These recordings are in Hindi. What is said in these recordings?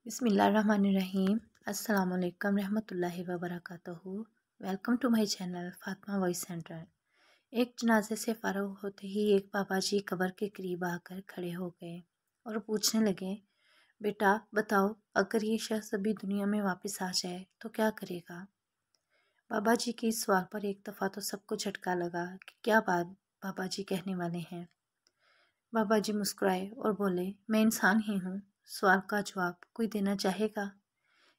बिस्मिल्लाहिर्रहमानिर्रहीम। अस्सलाम वालेकुम रहमतुल्लाहि व बरकातुहू। Welcome to my channel Fatima voice centre. एक जनाजे से फ़ारिग होते ही एक बाबा जी कब्र के करीब आकर खड़े हो गए और पूछने लगे, बेटा बताओ, अगर ये शख्स अभी दुनिया में वापस आ जाए तो क्या करेगा। बाबा जी के इस सवाल पर एक दफ़ा तो सबको झटका लगा कि क्या बात बाबा जी कहने वाले हैं। बाबा जी मुस्कुराए और बोले, मैं इंसान ही हूँ, सवाल का जवाब कोई देना चाहेगा।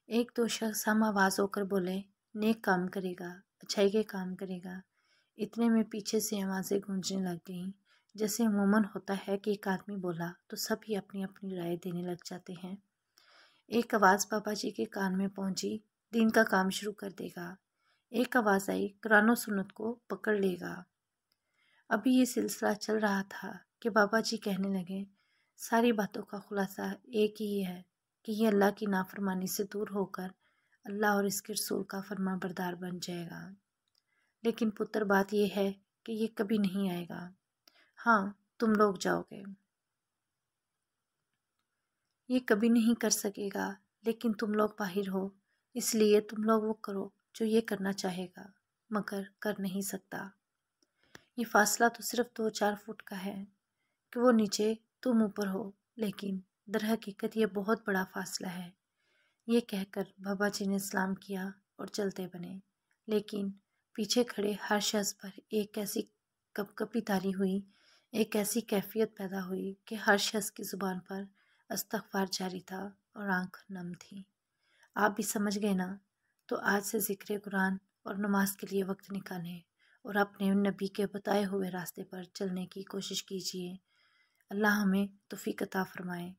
एक दो शख्स हम आवाज़ होकर बोले, नेक काम करेगा, अच्छाई के काम करेगा। इतने में पीछे से आवाज़ें गूंजने लग गईं। जैसे अमूमन होता है कि एक आदमी बोला तो सभी अपनी अपनी राय देने लग जाते हैं। एक आवाज़ बाबा जी के कान में पहुंची, दिन का काम शुरू कर देगा। एक आवाज़ आई, कुरान और सुन्नत को पकड़ लेगा। अभी ये सिलसिला चल रहा था कि बाबा जी कहने लगे, सारी बातों का खुलासा एक ही है कि ये अल्लाह की नाफरमानी से दूर होकर अल्लाह और इसके रसूल का फरमाबरदार बन जाएगा। लेकिन पुत्र, बात यह है कि ये कभी नहीं आएगा। हाँ, तुम लोग जाओगे, ये कभी नहीं कर सकेगा, लेकिन तुम लोग बाहिर हो, इसलिए तुम लोग वो करो जो ये करना चाहेगा, मगर कर नहीं सकता। ये फासला तो सिर्फ 2-4 फुट का है कि वो नीचे तुम ऊपर हो, लेकिन दर हकीकत ये बहुत बड़ा फासला है। ये कहकर बाबा जी ने सलाम किया और चलते बने, लेकिन पीछे खड़े हर शख्स पर एक ऐसी कपकपी तारी हुई, एक ऐसी कैफियत पैदा हुई कि हर शख्स की ज़ुबान पर इस्तग़फ़ार जारी था और आंख नम थी। आप भी समझ गए ना? तो आज से ज़िक्र कुरान और नमाज के लिए वक्त निकालें और अपने नबी के बताए हुए रास्ते पर चलने की कोशिश कीजिए। अल्लाह हमें तौफ़ीक़ अता फ़रमाए।